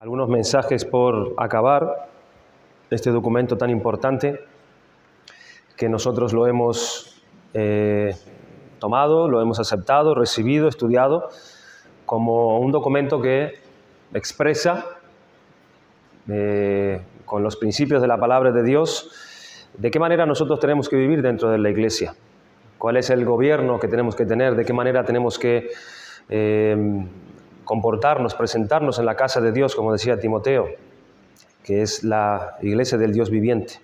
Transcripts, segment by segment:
Algunos mensajes por acabar, este documento tan importante que nosotros lo hemos tomado, lo hemos aceptado, recibido, estudiado como un documento que expresa con los principios de la palabra de Dios de qué manera nosotros tenemos que vivir dentro de la iglesia, cuál es el gobierno que tenemos que tener, de qué manera tenemos que comportarnos, presentarnos en la casa de Dios, como decía Timoteo, que es la iglesia del Dios viviente.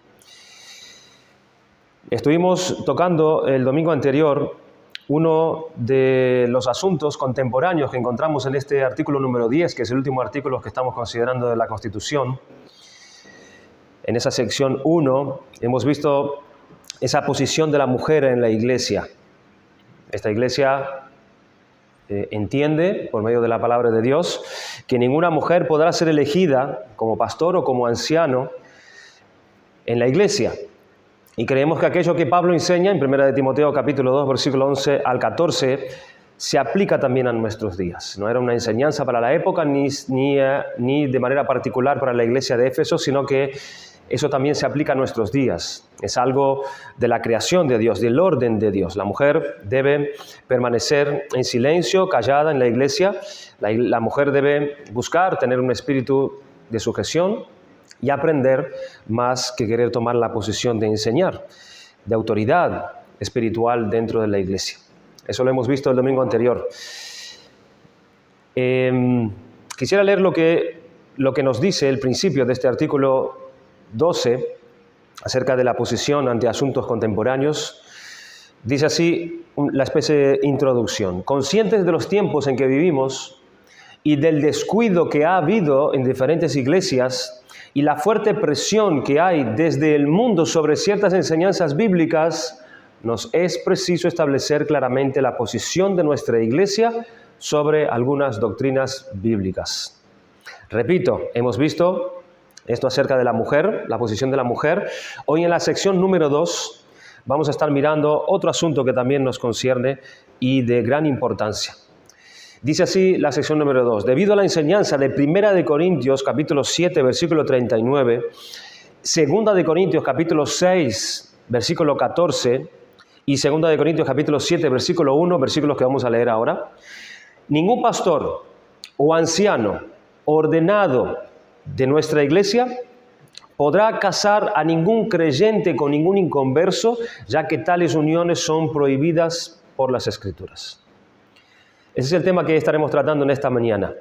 Estuvimos tocando el domingo anterior uno de los asuntos contemporáneos que encontramos en este artículo número 10, que es el último artículo que estamos considerando de la Constitución. En esa sección 1 hemos visto esa posición de la mujer en la iglesia. Esta iglesia entiende, por medio de la palabra de Dios, que ninguna mujer podrá ser elegida como pastor o como anciano en la iglesia. Y creemos que aquello que Pablo enseña en 1 de Timoteo capítulo 2, versículo 11 al 14, se aplica también a nuestros días. No era una enseñanza para la época ni de manera particular para la iglesia de Éfeso, sino que eso también se aplica a nuestros días. Es algo de la creación de Dios, del orden de Dios. La mujer debe permanecer en silencio, callada en la iglesia. La mujer debe buscar tener un espíritu de sujeción y aprender más que querer tomar la posición de enseñar, de autoridad espiritual dentro de la iglesia. Eso lo hemos visto el domingo anterior. Quisiera leer lo que nos dice el principio de este artículo 12 acerca de la posición ante asuntos contemporáneos. Dice así la especie de introducción. Conscientes de los tiempos en que vivimos y del descuido que ha habido en diferentes iglesias y la fuerte presión que hay desde el mundo sobre ciertas enseñanzas bíblicas, nos es preciso establecer claramente la posición de nuestra iglesia sobre algunas doctrinas bíblicas. Repito, hemos visto esto acerca de la mujer, la posición de la mujer. Hoy en la sección número 2 vamos a estar mirando otro asunto que también nos concierne y de gran importancia. Dice así la sección número 2. Debido a la enseñanza de 1 de Corintios capítulo 7, versículo 39, 2 de Corintios capítulo 6, versículo 14 y 2 de Corintios capítulo 7, versículo 1, versículos que vamos a leer ahora, ningún pastor o anciano ordenado de nuestra iglesia podrá casar a ningún creyente con ningún inconverso, ya que tales uniones son prohibidas por las Escrituras. Ese es el tema que estaremos tratando en esta mañana.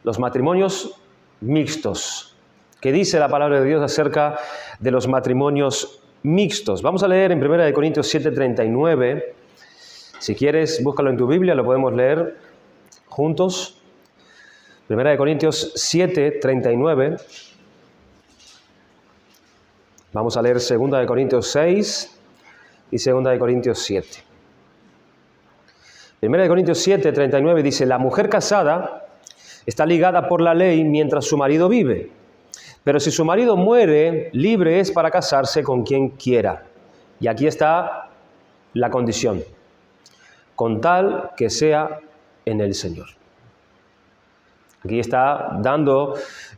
Los matrimonios mixtos. ¿Qué dice la palabra de Dios acerca de los matrimonios mixtos? Vamos a leer en 1 de Corintios 7:39. Si quieres, búscalo en tu Biblia, lo podemos leer juntos. 1 de Corintios 7:39. Vamos a leer 2 de Corintios 6 y 2 de Corintios 7. 1 de Corintios 7:39 dice, la mujer casada está ligada por la ley mientras su marido vive, pero si su marido muere, libre es para casarse con quien quiera. Y aquí está la condición, con tal que sea en el Señor. Aquí está dando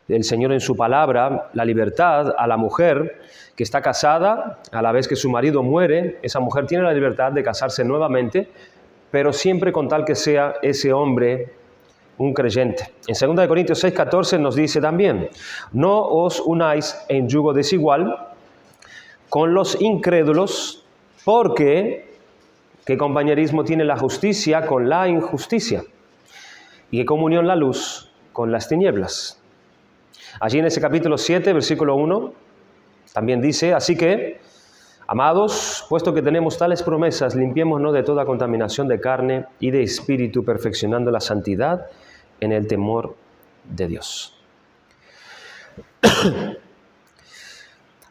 el Señor en su palabra la libertad a la mujer que está casada, a la vez que su marido muere, esa mujer tiene la libertad de casarse nuevamente, pero siempre con tal que sea ese hombre un creyente. En 2 de Corintios 6:14 nos dice también, no os unáis en yugo desigual con los incrédulos, porque ¿qué compañerismo tiene la justicia con la injusticia? ¿Y qué comunión la luz con las tinieblas? Allí en ese capítulo 7, versículo 1, también dice, así que, amados, puesto que tenemos tales promesas, limpiémonos de toda contaminación de carne y de espíritu, perfeccionando la santidad en el temor de Dios.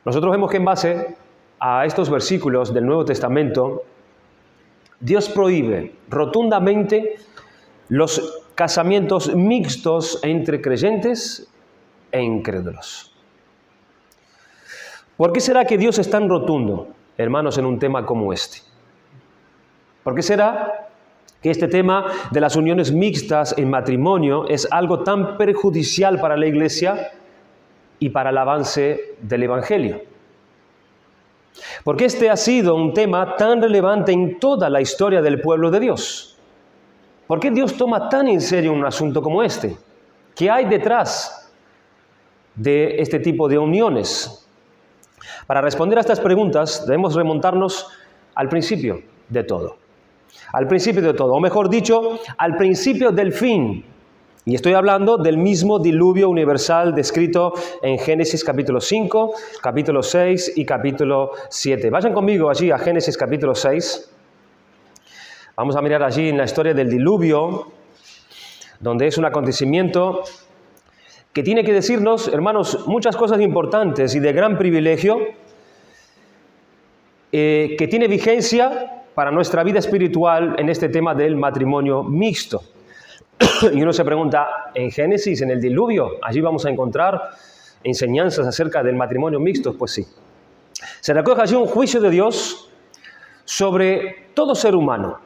Nosotros vemos que en base a estos versículos del Nuevo Testamento, Dios prohíbe rotundamente los casamientos mixtos entre creyentes e incrédulos. ¿Por qué será que Dios es tan rotundo, hermanos, en un tema como este? ¿Por qué será que este tema de las uniones mixtas en matrimonio es algo tan perjudicial para la Iglesia y para el avance del Evangelio. Porque este ha sido un tema tan relevante en toda la historia del pueblo de Dios. ¿Por qué Dios toma tan en serio un asunto como este? ¿Qué hay detrás de este tipo de uniones? Para responder a estas preguntas debemos remontarnos al principio de todo. Al principio de todo, o mejor dicho, al principio del fin. Y estoy hablando del mismo diluvio universal descrito en Génesis capítulo 5, capítulo 6 y capítulo 7. Vayan conmigo allí a Génesis capítulo 6. Vamos a mirar allí en la historia del diluvio, donde es un acontecimiento que tiene que decirnos, hermanos, muchas cosas importantes y de gran privilegio, que tiene vigencia para nuestra vida espiritual en este tema del matrimonio mixto. Y uno se pregunta, en Génesis, en el diluvio, allí vamos a encontrar enseñanzas acerca del matrimonio mixto. Pues sí. Se recoge allí un juicio de Dios sobre todo ser humano.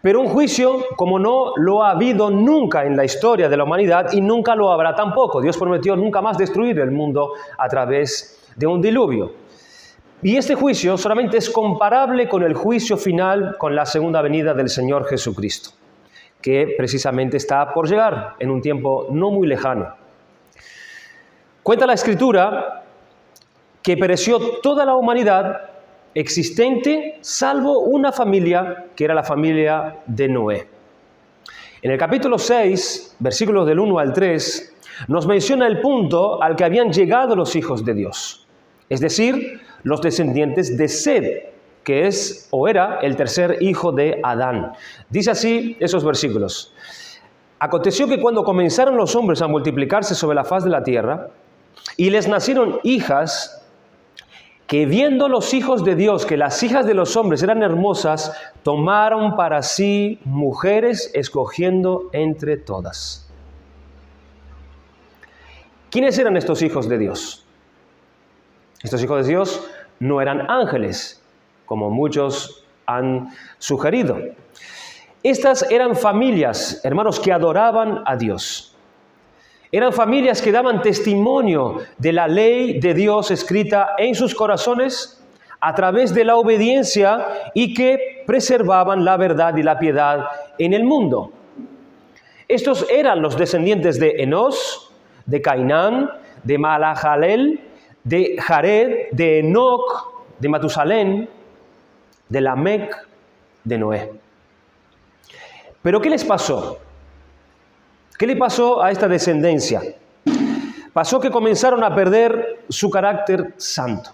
Pero un juicio como no lo ha habido nunca en la historia de la humanidad y nunca lo habrá tampoco. Dios prometió nunca más destruir el mundo a través de un diluvio. Y este juicio solamente es comparable con el juicio final, con la segunda venida del Señor Jesucristo, que precisamente está por llegar en un tiempo no muy lejano. Cuenta la Escritura que pereció toda la humanidad existente, salvo una familia, que era la familia de Noé. En el capítulo 6, versículos del 1 al 3, nos menciona el punto al que habían llegado los hijos de Dios, es decir, los descendientes de Sed, que es o era el tercer hijo de Adán. Dice así esos versículos. Aconteció que cuando comenzaron los hombres a multiplicarse sobre la faz de la tierra, y les nacieron hijas, que viendo los hijos de Dios que las hijas de los hombres eran hermosas, tomaron para sí mujeres, escogiendo entre todas. ¿Quiénes eran estos hijos de Dios? Estos hijos de Dios no eran ángeles, como muchos han sugerido. Estas eran familias, hermanos, que adoraban a Dios. Eran familias que daban testimonio de la ley de Dios escrita en sus corazones a través de la obediencia y que preservaban la verdad y la piedad en el mundo. Estos eran los descendientes de Enos, de Cainán, de Mahalaleel, de Jared, de Enoc, de Matusalén, de Lamec, de Noé. ¿Pero qué les pasó? ¿Qué le pasó a esta descendencia? Pasó que comenzaron a perder su carácter santo.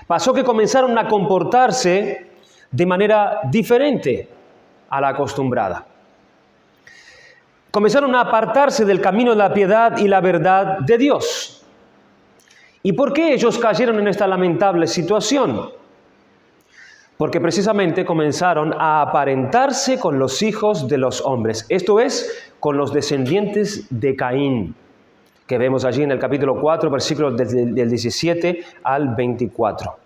Pasó que comenzaron a comportarse de manera diferente a la acostumbrada. Comenzaron a apartarse del camino de la piedad y la verdad de Dios. ¿Y por qué ellos cayeron en esta lamentable situación? Porque precisamente comenzaron a aparentarse con los hijos de los hombres, esto es, con los descendientes de Caín, que vemos allí en el capítulo 4, versículos del 17 al 24.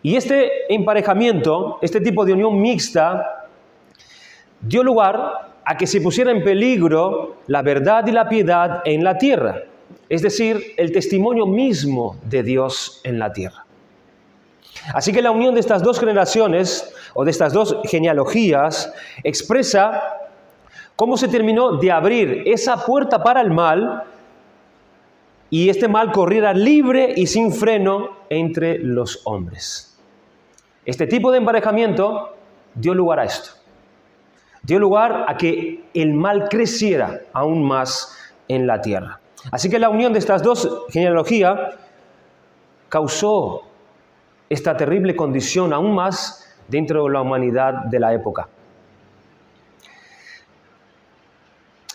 Y este emparejamiento, este tipo de unión mixta, dio lugar a que se pusiera en peligro la verdad y la piedad en la tierra, es decir, el testimonio mismo de Dios en la tierra. Así que la unión de estas dos generaciones, o de estas dos genealogías, expresa cómo se terminó de abrir esa puerta para el mal, y este mal corriera libre y sin freno entre los hombres. Este tipo de emparejamiento dio lugar a esto. Dio lugar a que el mal creciera aún más en la tierra. Así que la unión de estas dos genealogías causó esta terrible condición aún más dentro de la humanidad de la época.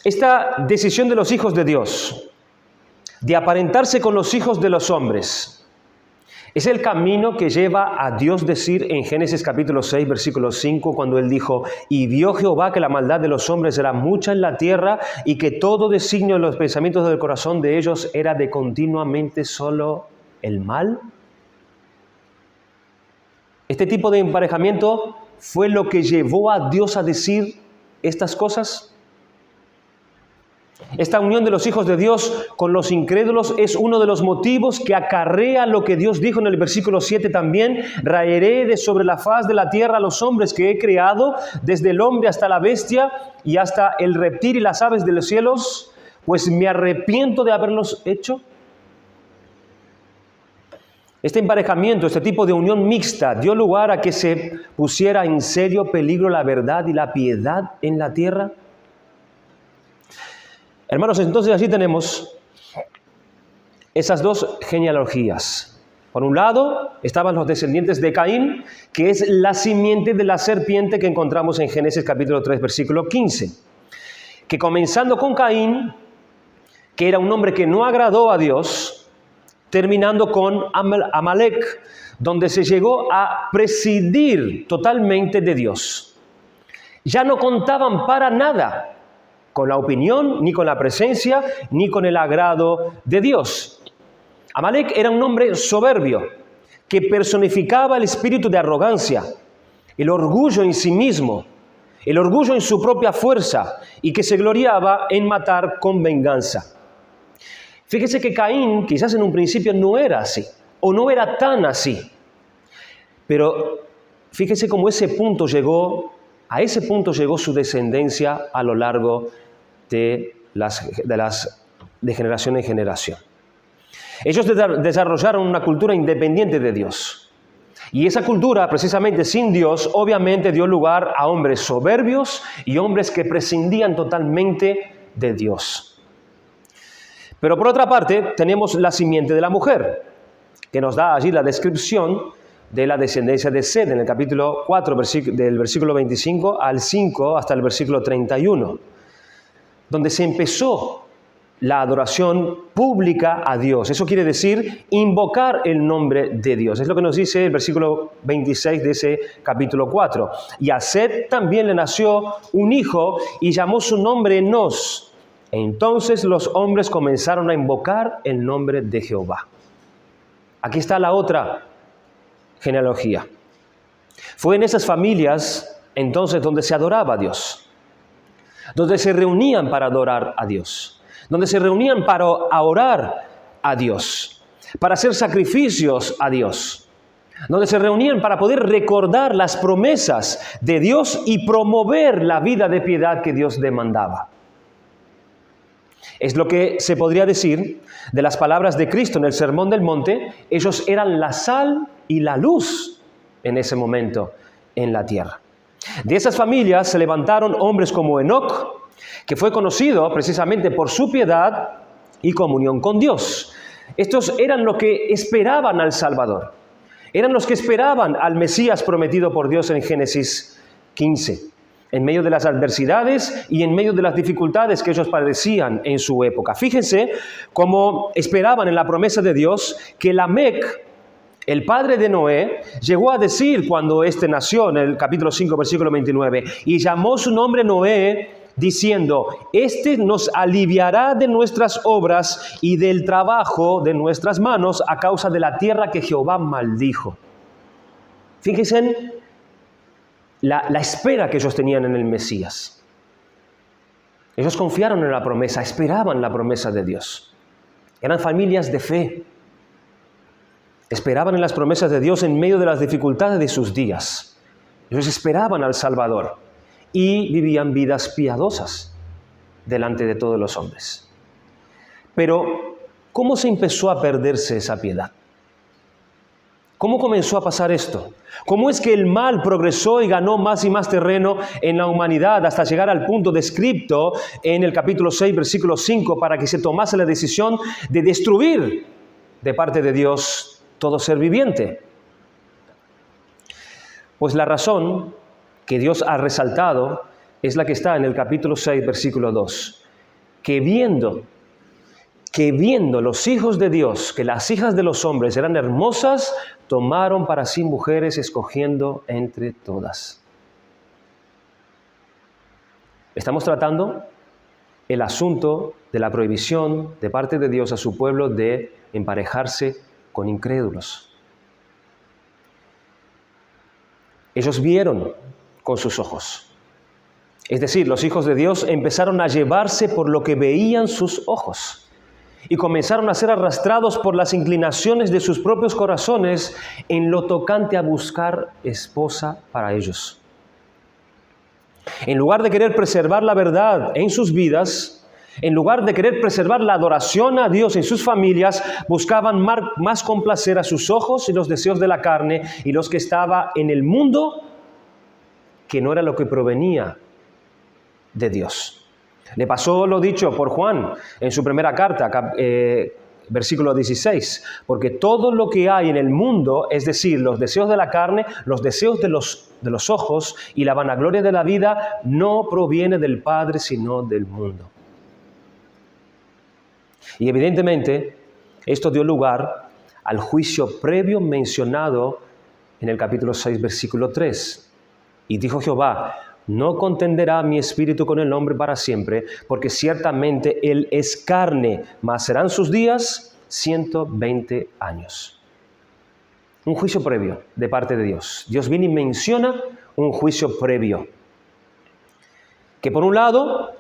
Esta decisión de los hijos de Dios de aparentarse con los hijos de los hombres es el camino que lleva a Dios decir en Génesis capítulo 6, versículo 5, cuando Él dijo: «Y vio Jehová que la maldad de los hombres era mucha en la tierra, y que todo designio de los pensamientos del corazón de ellos era de continuamente solo el mal». Este tipo de emparejamiento fue lo que llevó a Dios a decir estas cosas? Esta unión de los hijos de Dios con los incrédulos es uno de los motivos que acarrea lo que Dios dijo en el versículo 7 también: raeré de sobre la faz de la tierra a los hombres que he creado, desde el hombre hasta la bestia y hasta el reptil y las aves de los cielos, pues me arrepiento de haberlos hecho. Este emparejamiento, este tipo de unión mixta, dio lugar a que se pusiera en serio peligro la verdad y la piedad en la tierra. Hermanos, entonces allí tenemos esas dos genealogías. Por un lado estaban los descendientes de Caín, que es la simiente de la serpiente que encontramos en Génesis capítulo 3, versículo 15. Que comenzando con Caín, que era un hombre que no agradó a Dios, terminando con Amalek, donde se llegó a prescindir totalmente de Dios. Ya no contaban para nada con la opinión, ni con la presencia, ni con el agrado de Dios. Amalek era un hombre soberbio, que personificaba el espíritu de arrogancia, el orgullo en sí mismo, el orgullo en su propia fuerza, y que se gloriaba en matar con venganza. Fíjese que Caín quizás en un principio no era así, o no era tan así, pero fíjese cómo a ese punto llegó su descendencia a lo largo de generación en generación. Ellos desarrollaron una cultura independiente de Dios. Y esa cultura, precisamente sin Dios, obviamente dio lugar a hombres soberbios y hombres que prescindían totalmente de Dios. Pero por otra parte, tenemos la simiente de la mujer, que nos da allí la descripción de la descendencia de Sed en el capítulo 4, del versículo 25 al 5 hasta el versículo 31, donde se empezó la adoración pública a Dios. Eso quiere decir invocar el nombre de Dios. Es lo que nos dice el versículo 26 de ese capítulo 4. Y a Sed también le nació un hijo y llamó su nombre Enos. Entonces los hombres comenzaron a invocar el nombre de Jehová. Aquí está la otra genealogía. Fue en esas familias entonces donde se adoraba a Dios, donde se reunían para adorar a Dios, donde se reunían para orar a Dios, para hacer sacrificios a Dios, donde se reunían para poder recordar las promesas de Dios y promover la vida de piedad que Dios demandaba. Es lo que se podría decir de las palabras de Cristo en el Sermón del Monte. Ellos eran la sal y la luz en ese momento en la tierra. De esas familias se levantaron hombres como Enoc, que fue conocido precisamente por su piedad y comunión con Dios. Estos eran los que esperaban al Salvador. Eran los que esperaban al Mesías prometido por Dios en Génesis 15. En medio de las adversidades y en medio de las dificultades que ellos padecían en su época. Fíjense cómo esperaban en la promesa de Dios que Lamec, el padre de Noé, llegó a decir cuando éste nació, en el capítulo 5, versículo 29, y llamó su nombre Noé, diciendo: este nos aliviará de nuestras obras y del trabajo de nuestras manos a causa de la tierra que Jehová maldijo. Fíjense la espera que ellos tenían en el Mesías. Ellos confiaron en la promesa, esperaban la promesa de Dios. Eran familias de fe. Esperaban en las promesas de Dios en medio de las dificultades de sus días. Ellos esperaban al Salvador y vivían vidas piadosas delante de todos los hombres. Pero, ¿cómo se empezó a perderse esa piedad? ¿Cómo comenzó a pasar esto? ¿Cómo es que el mal progresó y ganó más y más terreno en la humanidad hasta llegar al punto descrito en el capítulo 6, versículo 5, para que se tomase la decisión de destruir de parte de Dios todo ser viviente? Pues la razón que Dios ha resaltado es la que está en el capítulo 6, versículo 2, que viendo los hijos de Dios, que las hijas de los hombres eran hermosas, tomaron para sí mujeres, escogiendo entre todas. Estamos tratando el asunto de la prohibición de parte de Dios a su pueblo de emparejarse con incrédulos. Ellos vieron con sus ojos. Es decir, los hijos de Dios empezaron a llevarse por lo que veían sus ojos y comenzaron a ser arrastrados por las inclinaciones de sus propios corazones en lo tocante a buscar esposa para ellos. En lugar de querer preservar la verdad en sus vidas, en lugar de querer preservar la adoración a Dios en sus familias, buscaban más complacer a sus ojos y los deseos de la carne y los que estaba en el mundo, que no era lo que provenía de Dios. Le pasó lo dicho por Juan en su primera carta, versículo 16, porque todo lo que hay en el mundo, es decir, los deseos de la carne, los deseos de los ojos y la vanagloria de la vida, no proviene del Padre, sino del mundo. Y evidentemente, esto dio lugar al juicio previo mencionado en el capítulo 6, versículo 3. Y dijo Jehová: no contenderá mi espíritu con el hombre para siempre, porque ciertamente él es carne, mas serán sus días 120 años. Un juicio previo de parte de Dios. Dios viene y menciona un juicio previo. Que por un lado,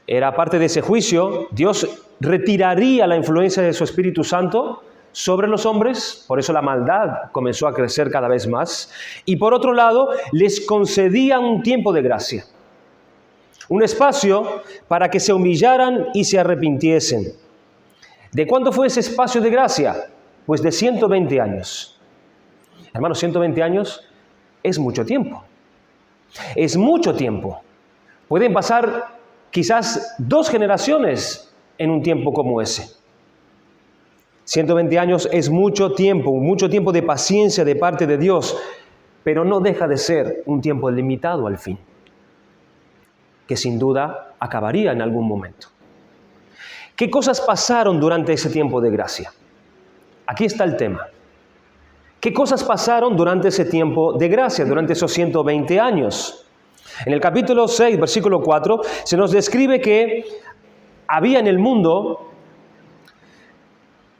era parte de ese juicio, Dios retiraría la influencia de su Espíritu Santo sobre los hombres, por eso la maldad comenzó a crecer cada vez más, y por otro lado, les concedía un tiempo de gracia, un espacio para que se humillaran y se arrepintiesen. ¿De cuánto fue ese espacio de gracia? Pues de 120 años. Hermanos, 120 años es mucho tiempo. Es mucho tiempo. Pueden pasar quizás 2 generaciones en un tiempo como ese. 120 años es mucho tiempo de paciencia de parte de Dios, pero no deja de ser un tiempo limitado al fin, que sin duda acabaría en algún momento. ¿Qué cosas pasaron durante ese tiempo de gracia? Aquí está el tema. ¿Qué cosas pasaron durante ese tiempo de gracia, durante esos 120 años? En el capítulo 6, versículo 4, se nos describe que había en el mundo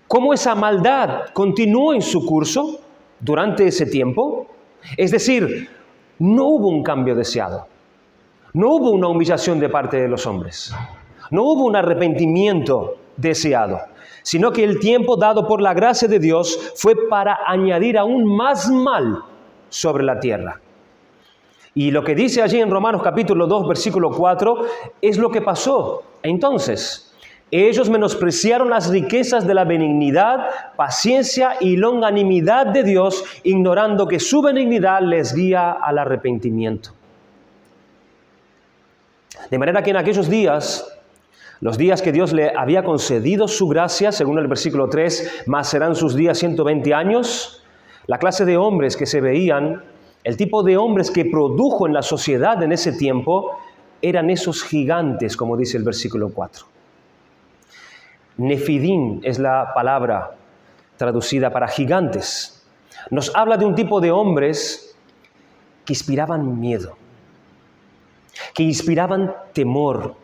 cómo esa maldad continuó en su curso durante ese tiempo. Es decir, no hubo un cambio deseado. No hubo una humillación de parte de los hombres. No hubo un arrepentimiento deseado, sino que el tiempo dado por la gracia de Dios fue para añadir aún más mal sobre la tierra. Y lo que dice allí en Romanos capítulo 2, versículo 4, es lo que pasó. Entonces, ellos menospreciaron las riquezas de la benignidad, paciencia y longanimidad de Dios, ignorando que su benignidad les guía al arrepentimiento. De manera que en aquellos días, los días que Dios le había concedido su gracia, según el versículo 3, más serán sus días 120 años, la clase de hombres que se veían, el tipo de hombres que produjo en la sociedad en ese tiempo, eran esos gigantes, como dice el versículo 4. Nefidim es la palabra traducida para gigantes. Nos habla de un tipo de hombres que inspiraban miedo, que inspiraban temor.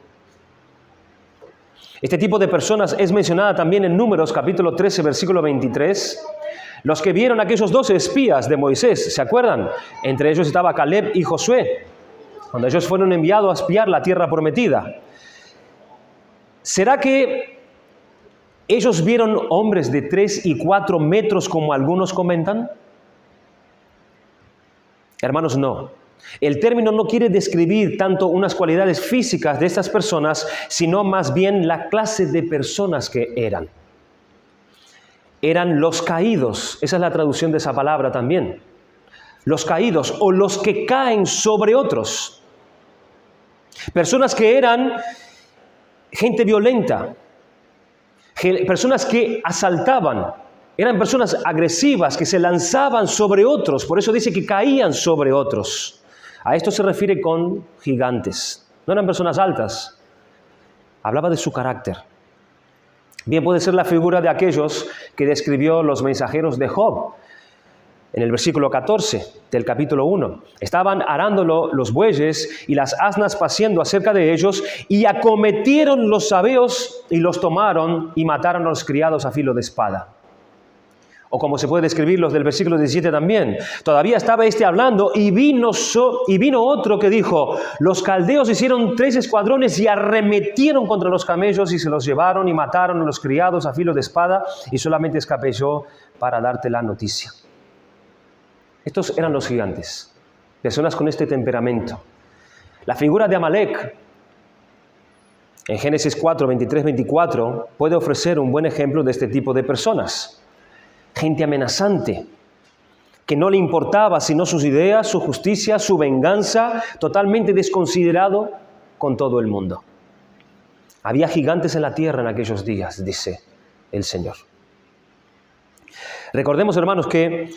Este tipo de personas es mencionada también en Números capítulo 13, versículo 23. Los que vieron aquellos 12 espías de Moisés, ¿se acuerdan? Entre ellos estaba Caleb y Josué, cuando ellos fueron enviados a espiar la tierra prometida. ¿Será que ellos vieron hombres de 3 y 4 metros como algunos comentan? Hermanos, no. El término no quiere describir tanto unas cualidades físicas de estas personas, sino más bien la clase de personas que eran. Eran los caídos, esa es la traducción de esa palabra también. Los caídos o los que caen sobre otros. Personas que eran gente violenta, personas que asaltaban, eran personas agresivas que se lanzaban sobre otros, por eso dice que caían sobre otros. A esto se refiere con gigantes. No eran personas altas, hablaba de su carácter. Bien puede ser la figura de aquellos que describió los mensajeros de Job en el versículo 14 del capítulo 1. Estaban arando los bueyes y las asnas paciendo acerca de ellos, y acometieron los sabeos y los tomaron y mataron a los criados a filo de espada. O como se puede describir los del versículo 17 también. Todavía estaba hablando y vino otro que dijo, los caldeos hicieron 3 escuadrones y arremetieron contra los camellos y se los llevaron y mataron a los criados a filo de espada y solamente escapé yo para darte la noticia. Estos eran los gigantes, personas con este temperamento. La figura de Amalek, en Génesis 4, 23, 24, puede ofrecer un buen ejemplo de este tipo de personas. Gente amenazante, que no le importaba sino sus ideas, su justicia, su venganza, totalmente desconsiderado con todo el mundo. Había gigantes en la tierra en aquellos días, dice el Señor. Recordemos, hermanos, que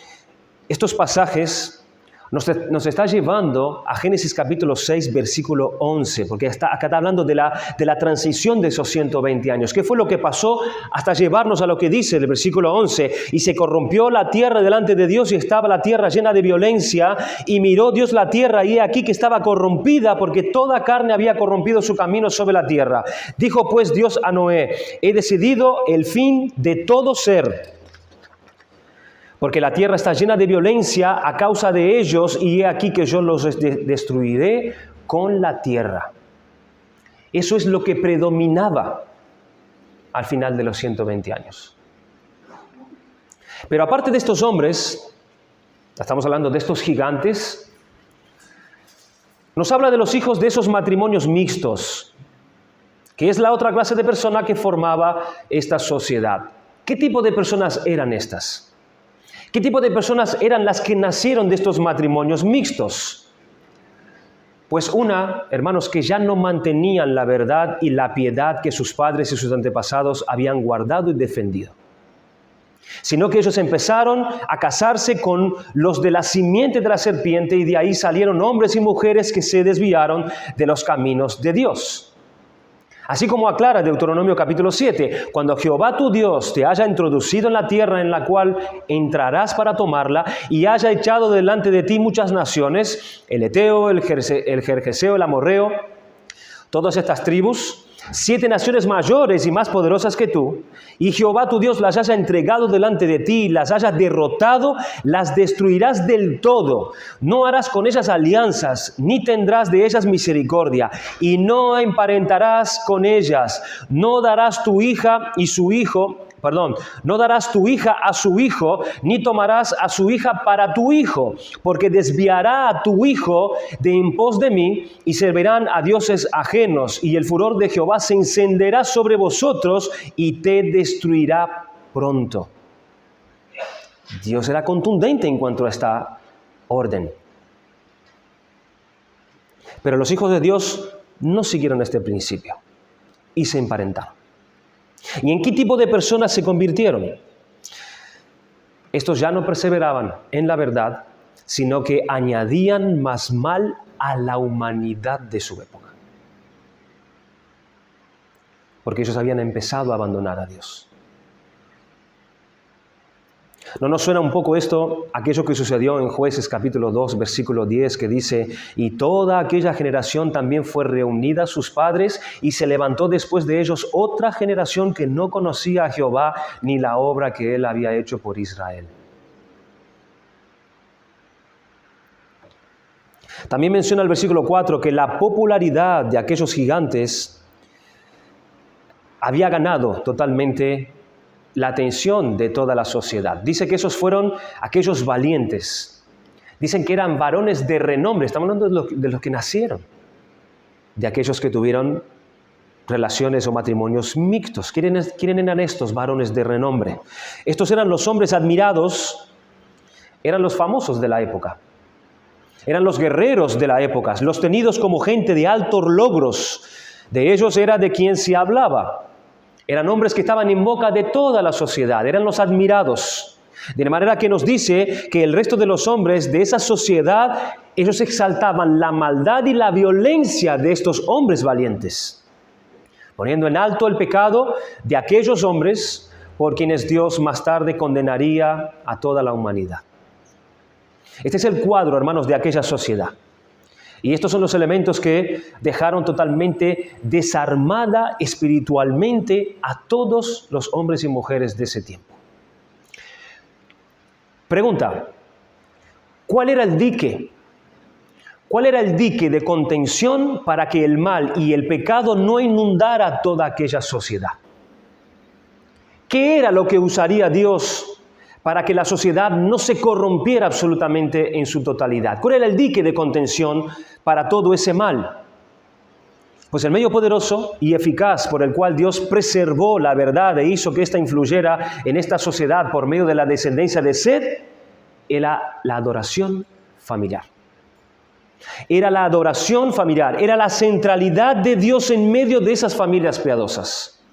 estos pasajes nos está llevando a Génesis capítulo 6, versículo 11, porque acá está hablando de la transición de esos 120 años. ¿Qué fue lo que pasó hasta llevarnos a lo que dice el versículo 11? Y se corrompió la tierra delante de Dios y estaba la tierra llena de violencia y miró Dios la tierra y he aquí que estaba corrompida porque toda carne había corrompido su camino sobre la tierra. Dijo pues Dios a Noé, he decidido el fin de todo ser, porque la tierra está llena de violencia a causa de ellos, y he aquí que yo los destruiré con la tierra. Eso es lo que predominaba al final de los 120 años. Pero aparte de estos hombres, estamos hablando de estos gigantes, nos habla de los hijos de esos matrimonios mixtos, que es la otra clase de persona que formaba esta sociedad. ¿Qué tipo de personas eran estas? ¿Qué tipo de personas eran las que nacieron de estos matrimonios mixtos? Pues hermanos, que ya no mantenían la verdad y la piedad que sus padres y sus antepasados habían guardado y defendido, sino que ellos empezaron a casarse con los de la simiente de la serpiente y de ahí salieron hombres y mujeres que se desviaron de los caminos de Dios. Así como aclara Deuteronomio capítulo 7, cuando Jehová tu Dios te haya introducido en la tierra en la cual entrarás para tomarla y haya echado delante de ti muchas naciones, el Eteo, el Gergeseo, el Amorreo, todas estas tribus, 7 naciones mayores y más poderosas que tú, y Jehová tu Dios las haya entregado delante de ti y las haya derrotado, las destruirás del todo. No harás con ellas alianzas, ni tendrás de ellas misericordia, y no emparentarás con ellas. No darás tu hija a su hijo, ni tomarás a su hija para tu hijo, porque desviará a tu hijo de en pos de mí, y servirán a dioses ajenos, y el furor de Jehová se encenderá sobre vosotros, y te destruirá pronto. Dios era contundente en cuanto a esta orden. Pero los hijos de Dios no siguieron este principio, y se emparentaron. ¿Y en qué tipo de personas se convirtieron? Estos ya no perseveraban en la verdad, sino que añadían más mal a la humanidad de su época. Porque ellos habían empezado a abandonar a Dios. ¿No nos suena un poco esto, aquello que sucedió en Jueces capítulo 2, versículo 10, que dice, y toda aquella generación también fue reunida a sus padres, y se levantó después de ellos otra generación que no conocía a Jehová, ni la obra que él había hecho por Israel? También menciona el versículo 4 que la popularidad de aquellos gigantes había ganado totalmente la atención de toda la sociedad. Dice que esos fueron aquellos valientes. Dicen que eran varones de renombre. Estamos hablando de los que nacieron, de aquellos que tuvieron relaciones o matrimonios mixtos. ¿Quiénes eran estos varones de renombre? Estos eran los hombres admirados, eran los famosos de la época. Eran los guerreros de la época, los tenidos como gente de altos logros. De ellos era de quien se hablaba. Eran hombres que estaban en boca de toda la sociedad, eran los admirados. De manera que nos dice que el resto de los hombres de esa sociedad, ellos exaltaban la maldad y la violencia de estos hombres valientes, poniendo en alto el pecado de aquellos hombres por quienes Dios más tarde condenaría a toda la humanidad. Este es el cuadro, hermanos, de aquella sociedad. Y estos son los elementos que dejaron totalmente desarmada espiritualmente a todos los hombres y mujeres de ese tiempo. Pregunta, ¿cuál era el dique? ¿Cuál era el dique de contención para que el mal y el pecado no inundara toda aquella sociedad? ¿Qué era lo que usaría Dios para que la sociedad no se corrompiera absolutamente en su totalidad? ¿Cuál era el dique de contención para todo ese mal? Pues el medio poderoso y eficaz por el cual Dios preservó la verdad e hizo que ésta influyera en esta sociedad por medio de la descendencia de Seth era la adoración familiar. Era la adoración familiar, era la centralidad de Dios en medio de esas familias piadosas.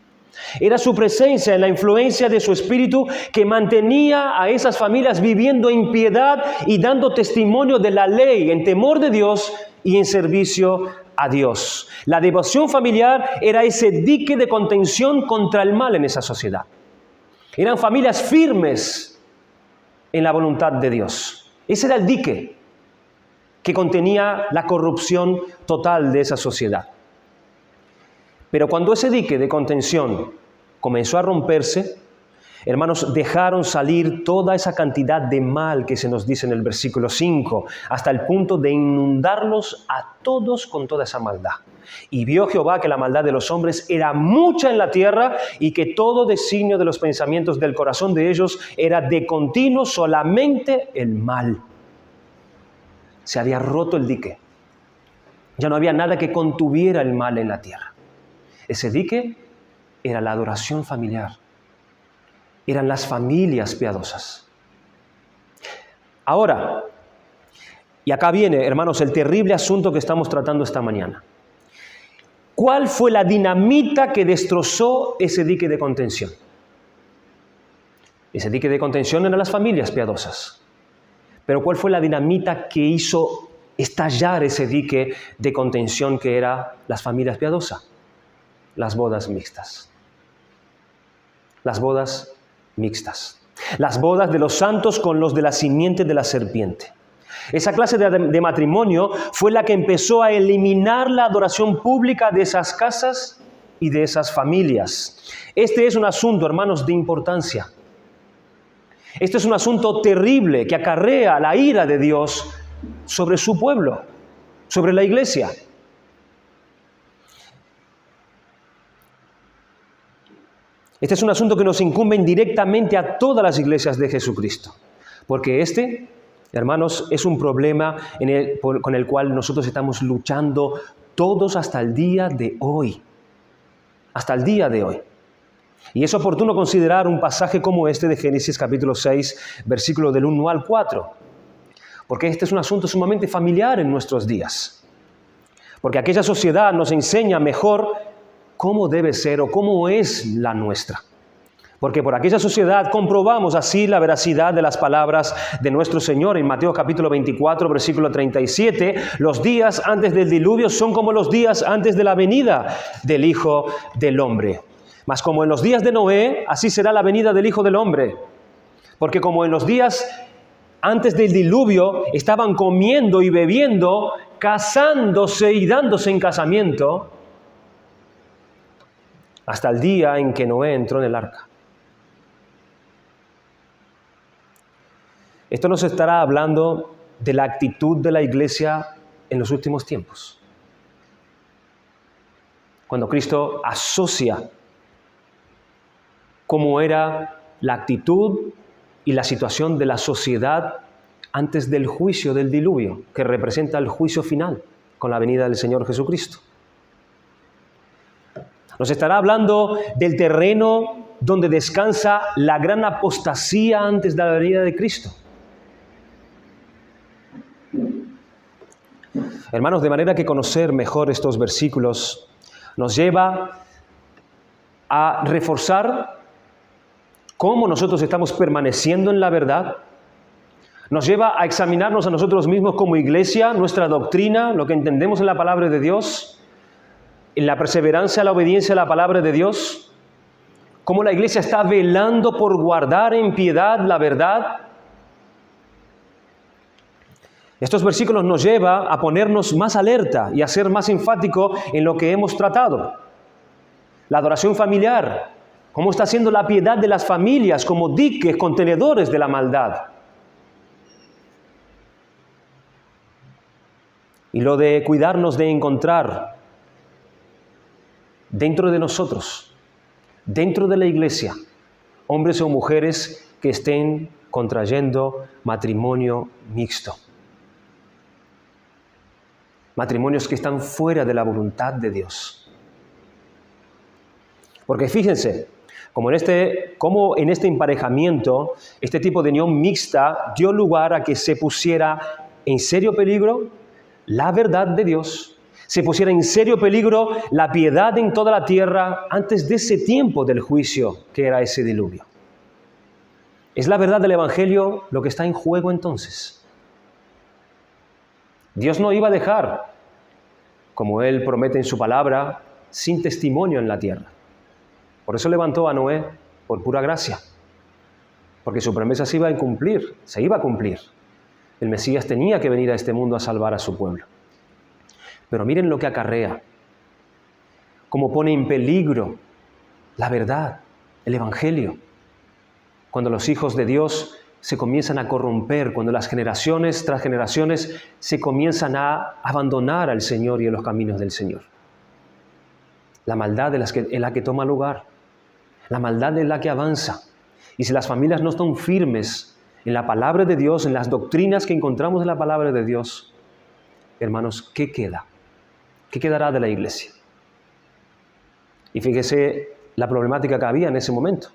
Era su presencia, la influencia de su espíritu que mantenía a esas familias viviendo en piedad y dando testimonio de la ley, en temor de Dios y en servicio a Dios. La devoción familiar era ese dique de contención contra el mal en esa sociedad. Eran familias firmes en la voluntad de Dios. Ese era el dique que contenía la corrupción total de esa sociedad. Pero cuando ese dique de contención comenzó a romperse, hermanos, dejaron salir toda esa cantidad de mal que se nos dice en el versículo 5, hasta el punto de inundarlos a todos con toda esa maldad. Y vio Jehová que la maldad de los hombres era mucha en la tierra y que todo designio de los pensamientos del corazón de ellos era de continuo solamente el mal. Se había roto el dique. Ya no había nada que contuviera el mal en la tierra. Ese dique era la adoración familiar. Eran las familias piadosas. Ahora, y acá viene, hermanos, el terrible asunto que estamos tratando esta mañana. ¿Cuál fue la dinamita que destrozó ese dique de contención? Ese dique de contención eran las familias piadosas. Pero ¿cuál fue la dinamita que hizo estallar ese dique de contención que era las familias piadosas? Las bodas mixtas. Las bodas mixtas. Las bodas de los santos con los de la simiente de la serpiente. Esa clase de matrimonio fue la que empezó a eliminar la adoración pública de esas casas y de esas familias. Este es un asunto, hermanos, de importancia. Este es un asunto terrible que acarrea la ira de Dios sobre su pueblo, sobre la iglesia. Este es un asunto que nos incumbe directamente a todas las iglesias de Jesucristo, porque este, hermanos, es un problema con el cual nosotros estamos luchando todos hasta el día de hoy. Hasta el día de hoy. Y es oportuno considerar un pasaje como este de Génesis capítulo 6, versículo del 1 al 4, porque este es un asunto sumamente familiar en nuestros días. Porque aquella sociedad nos enseña mejor cómo debe ser o cómo es la nuestra. Porque por aquella sociedad comprobamos así la veracidad de las palabras de nuestro Señor en Mateo capítulo 24, versículo 37. Los días antes del diluvio son como los días antes de la venida del Hijo del Hombre. Mas como en los días de Noé, así será la venida del Hijo del Hombre. Porque como en los días antes del diluvio estaban comiendo y bebiendo, casándose y dándose en casamiento, hasta el día en que Noé entró en el arca. Esto nos estará hablando de la actitud de la iglesia en los últimos tiempos. Cuando Cristo asocia cómo era la actitud y la situación de la sociedad antes del juicio del diluvio, que representa el juicio final con la venida del Señor Jesucristo. Nos estará hablando del terreno donde descansa la gran apostasía antes de la venida de Cristo. Hermanos, de manera que conocer mejor estos versículos nos lleva a reforzar cómo nosotros estamos permaneciendo en la verdad, nos lleva a examinarnos a nosotros mismos como iglesia, nuestra doctrina, lo que entendemos en la palabra de Dios, en la perseverancia, la obediencia a la palabra de Dios, cómo la iglesia está velando por guardar en piedad la verdad. Estos versículos nos llevan a ponernos más alerta y a ser más enfático en lo que hemos tratado. La adoración familiar, cómo está siendo la piedad de las familias como diques contenedores de la maldad. y lo de cuidarnos de encontrar dentro de nosotros, dentro de la iglesia, hombres o mujeres que estén contrayendo matrimonio mixto. Matrimonios que están fuera de la voluntad de Dios. Porque fíjense, como en este emparejamiento, este tipo de unión mixta dio lugar a que se pusiera en serio peligro la verdad de Dios, se pusiera en serio peligro la piedad en toda la tierra antes de ese tiempo del juicio que era ese diluvio. ¿Es la verdad del Evangelio lo que está en juego entonces? Dios no iba a dejar, como Él promete en su palabra, sin testimonio en la tierra. Por eso levantó a Noé por pura gracia, porque su promesa se iba a cumplir. El Mesías tenía que venir a este mundo a salvar a su pueblo. Pero miren lo que acarrea, cómo pone en peligro la verdad, el Evangelio, cuando los hijos de Dios se comienzan a corromper, cuando las generaciones tras generaciones se comienzan a abandonar al Señor y en los caminos del Señor. La maldad es la que toma lugar, la maldad es la que avanza. Y si las familias no están firmes en la palabra de Dios, en las doctrinas que encontramos en la palabra de Dios, hermanos, ¿qué queda? ¿Qué quedará de la iglesia? Y fíjese la problemática que había en ese momento.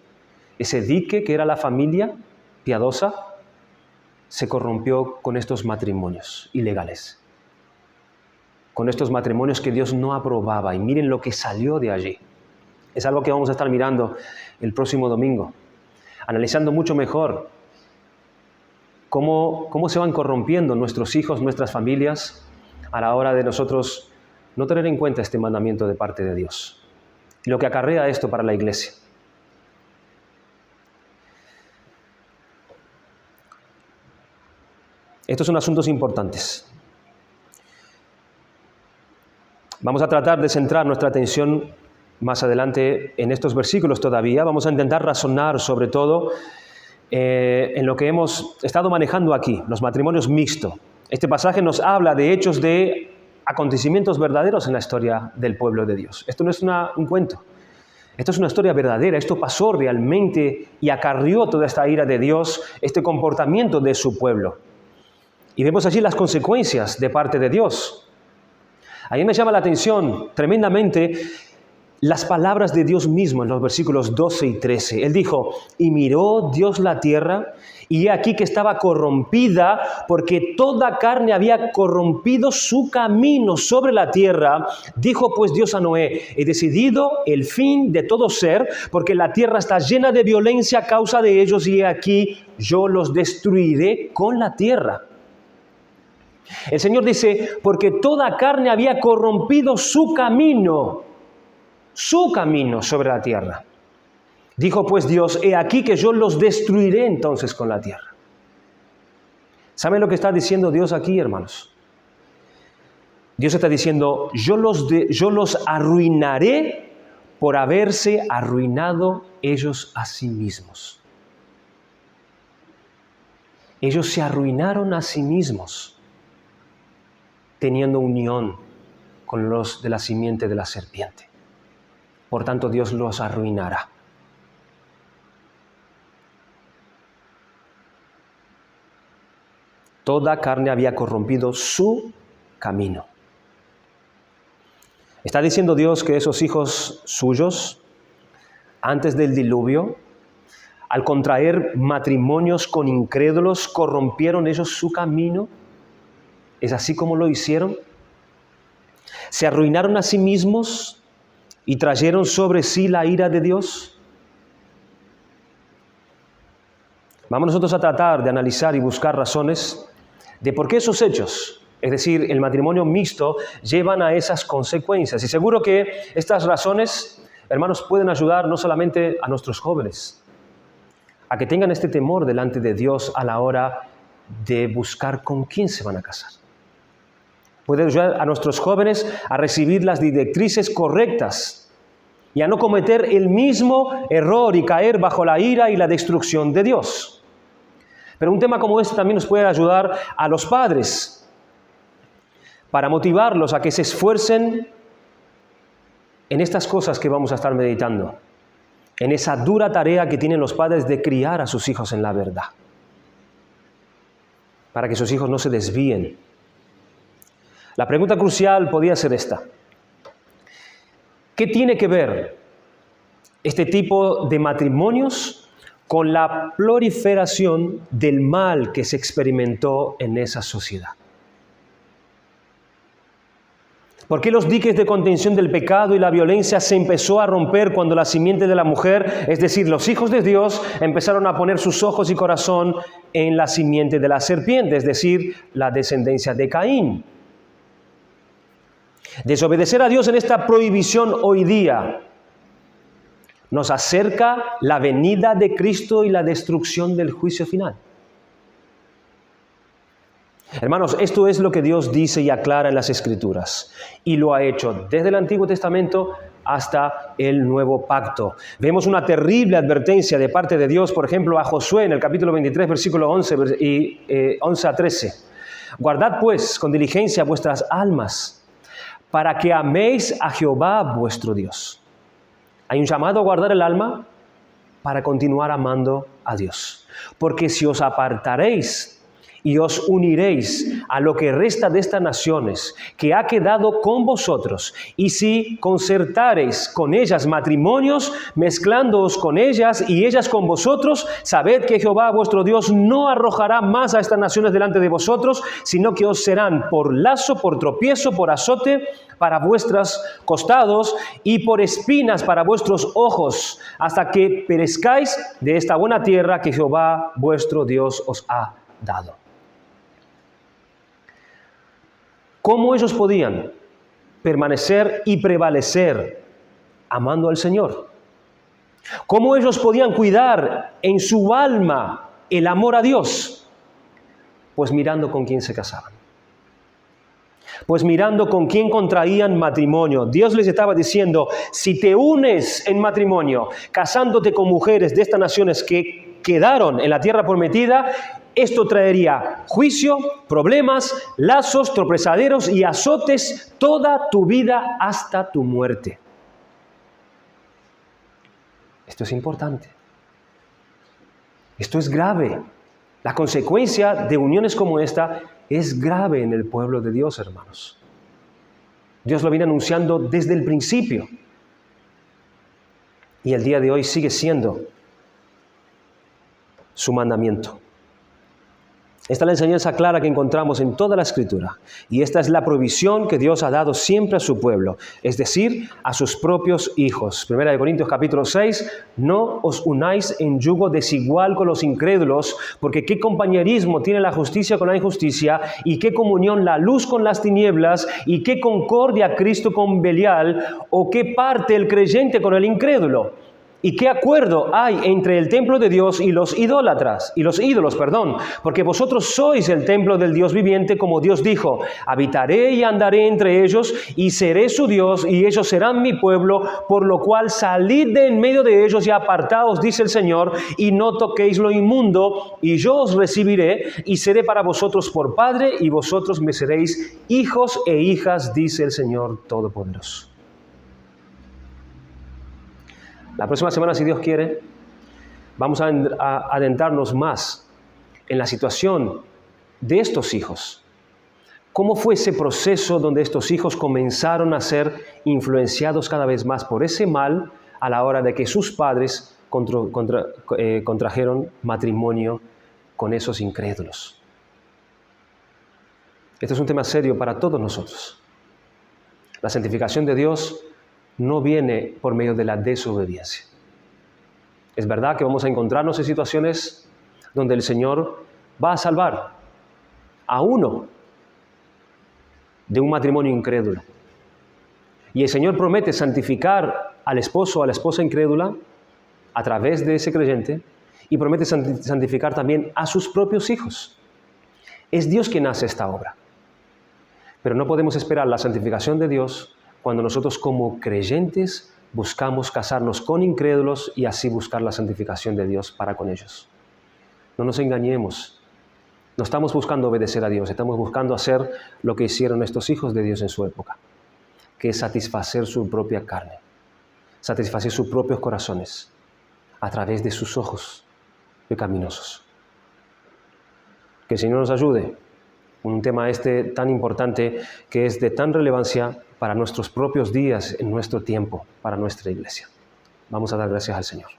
Ese dique que era la familia piadosa se corrompió con estos matrimonios ilegales, con estos matrimonios que Dios no aprobaba. Y miren lo que salió de allí. Es algo que vamos a estar mirando el próximo domingo, analizando mucho mejor cómo se van corrompiendo nuestros hijos, nuestras familias, a la hora de nosotros no tener en cuenta este mandamiento de parte de Dios. Y lo que acarrea esto para la iglesia. Estos son asuntos importantes. Vamos a tratar de centrar nuestra atención más adelante en estos versículos todavía. Vamos a intentar razonar sobre todo en lo que hemos estado manejando aquí, los matrimonios mixtos. Este pasaje nos habla de hechos de acontecimientos verdaderos en la historia del pueblo de Dios. Esto no es un cuento. Esto es una historia verdadera. Esto pasó realmente y acarrió toda esta ira de Dios, este comportamiento de su pueblo. Y vemos allí las consecuencias de parte de Dios. A mí me llama la atención tremendamente las palabras de Dios mismo en los versículos 12 y 13. Él dijo, y miró Dios la tierra, y he aquí que estaba corrompida, porque toda carne había corrompido su camino sobre la tierra. Dijo pues Dios a Noé, he decidido el fin de todo ser, porque la tierra está llena de violencia a causa de ellos, y he aquí yo los destruiré con la tierra. El Señor dice, porque toda carne había corrompido su camino sobre la tierra. Dijo pues Dios, he aquí que yo los destruiré entonces con la tierra. ¿Saben lo que está diciendo Dios aquí, hermanos? Dios está diciendo, yo los arruinaré por haberse arruinado ellos a sí mismos. Ellos se arruinaron a sí mismos, teniendo unión con los de la simiente de la serpiente. Por tanto, Dios los arruinará. Toda carne había corrompido su camino. Está diciendo Dios que esos hijos suyos, antes del diluvio, al contraer matrimonios con incrédulos, corrompieron ellos su camino. ¿Es así como lo hicieron? ¿Se arruinaron a sí mismos y trajeron sobre sí la ira de Dios? Vamos nosotros a tratar de analizar y buscar razones de por qué esos hechos, es decir, el matrimonio mixto, llevan a esas consecuencias. Y seguro que estas razones, hermanos, pueden ayudar no solamente a nuestros jóvenes, a que tengan este temor delante de Dios a la hora de buscar con quién se van a casar. Puede ayudar a nuestros jóvenes a recibir las directrices correctas y a no cometer el mismo error y caer bajo la ira y la destrucción de Dios. Pero un tema como este también nos puede ayudar a los padres, para motivarlos a que se esfuercen en estas cosas que vamos a estar meditando, en esa dura tarea que tienen los padres de criar a sus hijos en la verdad, para que sus hijos no se desvíen. La pregunta crucial podía ser esta: ¿qué tiene que ver este tipo de matrimonios con la proliferación del mal que se experimentó en esa sociedad? ¿Por qué los diques de contención del pecado y la violencia se empezó a romper cuando la simiente de la mujer, es decir, los hijos de Dios, empezaron a poner sus ojos y corazón en la simiente de la serpiente, es decir, la descendencia de Caín? Desobedecer a Dios en esta prohibición hoy día nos acerca la venida de Cristo y la destrucción del juicio final. Hermanos, esto es lo que Dios dice y aclara en las Escrituras, y lo ha hecho desde el Antiguo Testamento hasta el Nuevo Pacto. Vemos una terrible advertencia de parte de Dios, por ejemplo, a Josué en el capítulo 23, versículo 11 y 11 a 13. Guardad pues con diligencia vuestras almas, para que améis a Jehová vuestro Dios. Hay un llamado a guardar el alma para continuar amando a Dios. Porque si os apartaréis y os uniréis a lo que resta de estas naciones que ha quedado con vosotros, y si concertareis con ellas matrimonios, mezclándoos con ellas y ellas con vosotros, sabed que Jehová vuestro Dios no arrojará más a estas naciones delante de vosotros, sino que os serán por lazo, por tropiezo, por azote para vuestros costados y por espinas para vuestros ojos, hasta que perezcáis de esta buena tierra que Jehová vuestro Dios os ha dado. ¿Cómo ellos podían permanecer y prevalecer amando al Señor? ¿Cómo ellos podían cuidar en su alma el amor a Dios? Pues mirando con quién se casaban. Pues mirando con quién contraían matrimonio. Dios les estaba diciendo: si te unes en matrimonio, casándote con mujeres de estas naciones que quedaron en la tierra prometida, esto traería juicio, problemas, lazos, tropezaderos y azotes toda tu vida hasta tu muerte. Esto es importante. Esto es grave. La consecuencia de uniones como esta es grave en el pueblo de Dios, hermanos. Dios lo viene anunciando desde el principio. Y el día de hoy sigue siendo su mandamiento. Esta es la enseñanza clara que encontramos en toda la Escritura. Y esta es la provisión que Dios ha dado siempre a su pueblo, es decir, a sus propios hijos. 1 Corintios capítulo 6, no os unáis en yugo desigual con los incrédulos, porque qué compañerismo tiene la justicia con la injusticia, y qué comunión la luz con las tinieblas, y qué concordia Cristo con Belial, o qué parte el creyente con el incrédulo. ¿Y qué acuerdo hay entre el templo de Dios y los ídolos, porque vosotros sois el templo del Dios viviente, como Dios dijo: habitaré y andaré entre ellos, y seré su Dios, y ellos serán mi pueblo, por lo cual salid de en medio de ellos y apartaos, dice el Señor, y no toquéis lo inmundo, y yo os recibiré, y seré para vosotros por Padre, y vosotros me seréis hijos e hijas, dice el Señor Todopoderoso. La próxima semana, si Dios quiere, vamos a adentrarnos más en la situación de estos hijos. ¿Cómo fue ese proceso donde estos hijos comenzaron a ser influenciados cada vez más por ese mal a la hora de que sus padres contrajeron matrimonio con esos incrédulos? Este es un tema serio para todos nosotros. La santificación de Dios no viene por medio de la desobediencia. Es verdad que vamos a encontrarnos en situaciones donde el Señor va a salvar a uno de un matrimonio incrédulo. Y el Señor promete santificar al esposo o a la esposa incrédula a través de ese creyente, y promete santificar también a sus propios hijos. Es Dios quien hace esta obra. Pero no podemos esperar la santificación de Dios cuando nosotros como creyentes buscamos casarnos con incrédulos y así buscar la santificación de Dios para con ellos. No nos engañemos. No estamos buscando obedecer a Dios, estamos buscando hacer lo que hicieron estos hijos de Dios en su época, que es satisfacer su propia carne, satisfacer sus propios corazones a través de sus ojos pecaminosos. Que el Señor nos ayude. Un tema tan importante, que es de tan relevancia para nuestros propios días, en nuestro tiempo, para nuestra iglesia. Vamos a dar gracias al Señor.